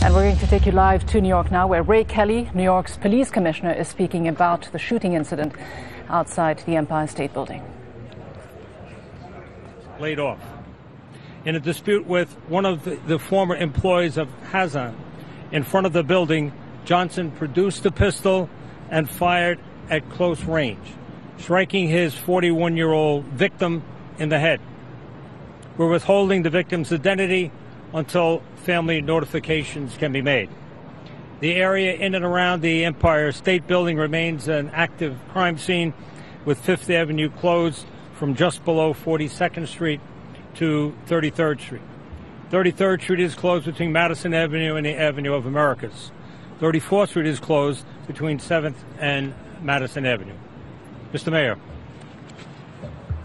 And we're going to take you live to New York now, where Ray Kelly, New York's police commissioner, is speaking about the shooting incident outside the Empire State Building. Laid off. In a dispute with one of the former employees of Hazan in front of the building, Johnson produced a pistol and fired at close range, striking his 41-year-old victim in the head. We're withholding the victim's identity until family notifications can be made. The area in and around the Empire State Building remains an active crime scene, with Fifth Avenue closed from just below 42nd Street to 33rd Street. 33rd Street is closed between Madison Avenue and the Avenue of Americas. 34th Street is closed between 7th and Madison Avenue. Mr. Mayor.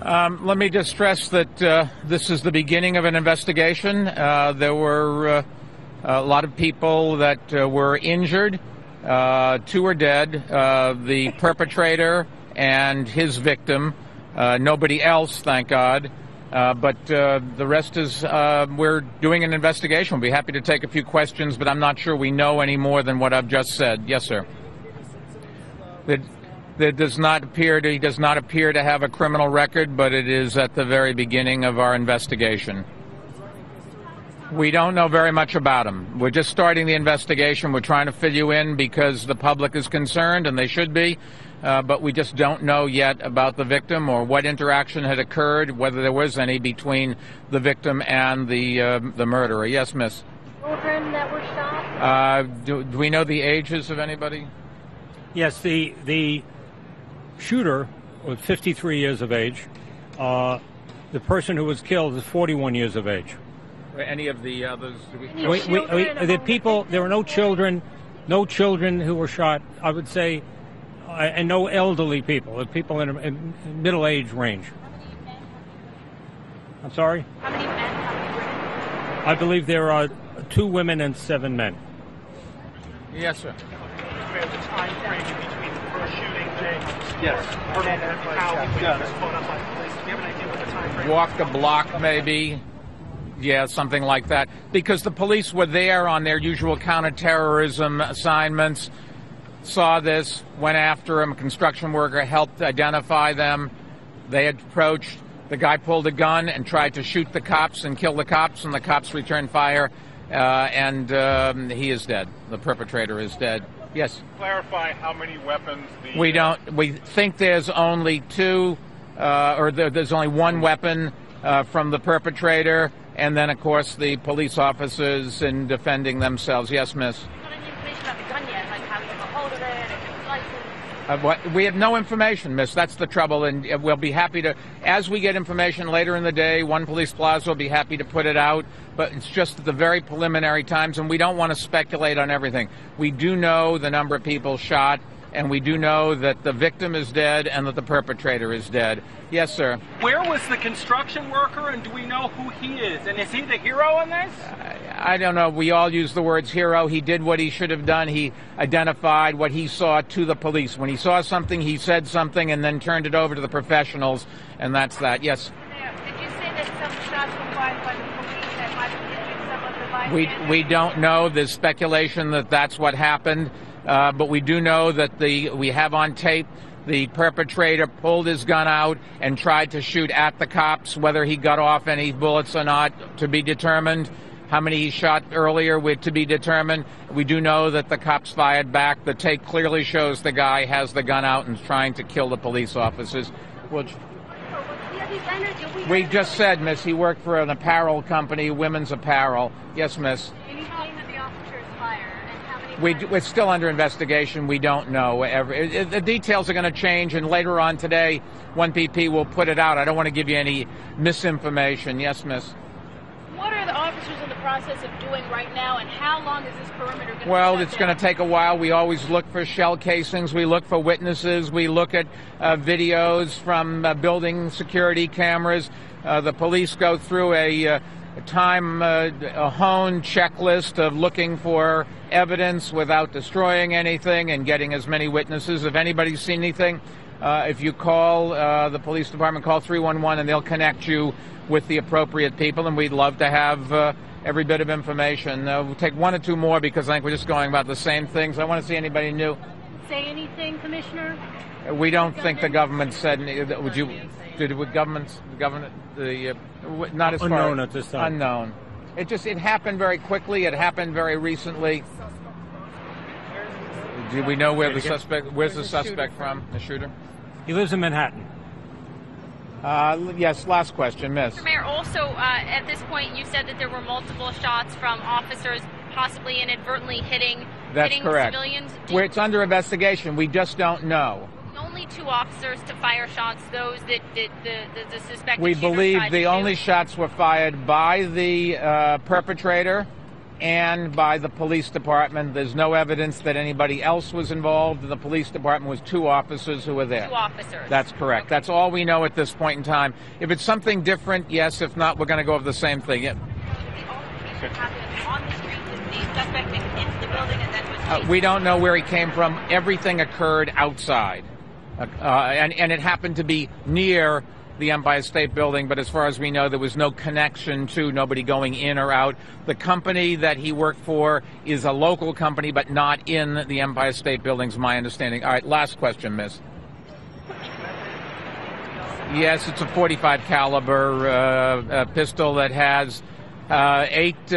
Let me just stress that this is the beginning of an investigation. There were a lot of people that were injured. 2 are dead, the perpetrator and his victim. Nobody else, thank God. But the rest is, we're doing an investigation. We'll be happy to take a few questions, but I'm not sure we know any more than what I've just said. Yes, sir. He does not appear to have a criminal record, but it is at the very beginning of our investigation. We don't know very much about him. We're just starting the investigation. We're trying to fill you in because the public is concerned, and they should be. But we just don't know yet about the victim or what interaction had occurred, whether there was any between the victim and the murderer. Yes, miss. Children that were shot? Do we know the ages of anybody? Yes, the shooter was 53 years of age. The person who was killed is 41 years of age. Any of the others? There were no children who were shot, I would say, and no elderly people, people in a middle-age range. I'm sorry? How many men? How many women? I believe there are 2 women and 7 men. Yes, sir. The time frame between the first shooting, Jay? Yes. And how he was blown up by police. Do you have an idea what the time frame? Walk a block, maybe. Yeah, something like that. Because the police were there on their usual counterterrorism assignments, saw this, went after him. A construction worker helped identify them. They had approached. The guy pulled a gun and tried to shoot the cops and kill the cops, and the cops returned fire, and he is dead. The perpetrator is dead. Yes? Clarify how many weapons the... We think there's only 2, or there's only 1 weapon from the perpetrator, and then, of course, the police officers in defending themselves. Yes, miss? Not any information about the gun yet, like how he got hold of it, if it's licensed. We have no information, miss. That's the trouble, and we'll be happy to, as we get information later in the day, One Police Plaza will be happy to put it out, but it's just at the very preliminary times, and we don't want to speculate on everything. We do know the number of people shot, and we do know that the victim is dead and that the perpetrator is dead. Yes, sir. Where was the construction worker, and do we know who he is? And is he the hero in this? I don't know. We all use the words hero. He did what he should have done. He identified what he saw to the police. When he saw something, he said something and then turned it over to the professionals, and that's that. Yes? Did you say that some shots were fired by the police that might have hit some of the bystanders? We don't know. There's speculation that that's what happened, but we do know that we have on tape the perpetrator pulled his gun out and tried to shoot at the cops. Whether he got off any bullets or not, to be determined. How many he shot earlier, to be determined. We do know that the cops fired back. The tape clearly shows the guy has the gun out and is trying to kill the police officers. Which we just said, miss, he worked for an apparel company, women's apparel. Yes, miss. We're still under investigation. We don't know. The details are going to change, and later on today, 1PP will put it out. I don't want to give you any misinformation. Yes, miss. What are the officers in the process of doing right now, and how long is this perimeter going to be? Well, it's going to take a while. We always look for shell casings. We look for witnesses. We look at videos from building security cameras. The police go through a honed checklist of looking for evidence without destroying anything and getting as many witnesses. If anybody's seen anything, If you call the police department, call 311, and they'll connect you with the appropriate people, and we'd love to have every bit of information. We'll take one or two more because I think we're just going about the same things. I want to see anybody new. Say anything, Commissioner? We don't think the government said. Would you? Did the government? Not as far. Unknown at this time. Unknown. It happened very quickly. It happened very recently. Do we know where the suspect? Where's the suspect from? The shooter? He lives in Manhattan. Yes. Last question, Miss. Mr. Mayor, also at this point, you said that there were multiple shots from officers, possibly inadvertently hitting correct. Civilians. Where it's under investigation, we just don't know. Only two officers to fire shots, those that the suspected We shooter believe tried to the shoot. only shots were fired by the perpetrator and by the police department. There's no evidence that anybody else was involved. The police department was two officers who were there. Two officers. That's correct. Okay. That's all we know at this point in time. If it's something different, yes. If not, we're going to go over the same thing. Yeah. On the street, the suspect into the building and then was We don't know where he came from. Everything occurred outside. And it happened to be near the Empire State Building, but as far as we know, there was no connection to nobody going in or out. The company that he worked for is a local company, but not in the Empire State Building, is my understanding. All right, last question, Miss. Yes, it's a .45 caliber pistol that has 8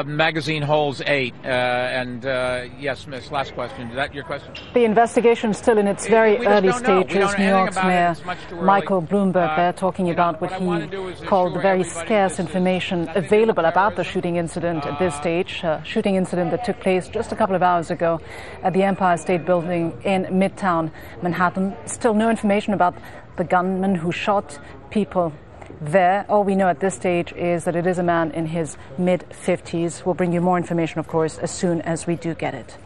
magazine holes, 8. Yes, Miss, last question. Is that your question? The investigation is still in its very We just early don't know. We don't stages. know New anything York's about it. Mayor It's much too early. Michael Bloomberg there talking about what what I wanna do he is called the assure very everybody scarce this is information nothing to do available with about the terrorism. shooting incident at this stage. Shooting incident that took place just a couple of hours ago at the Empire State Building in Midtown Manhattan. Still no information about the gunman who shot people there. All we know at this stage is that it is a man in his mid-50s. We'll bring you more information, of course, as soon as we do get it.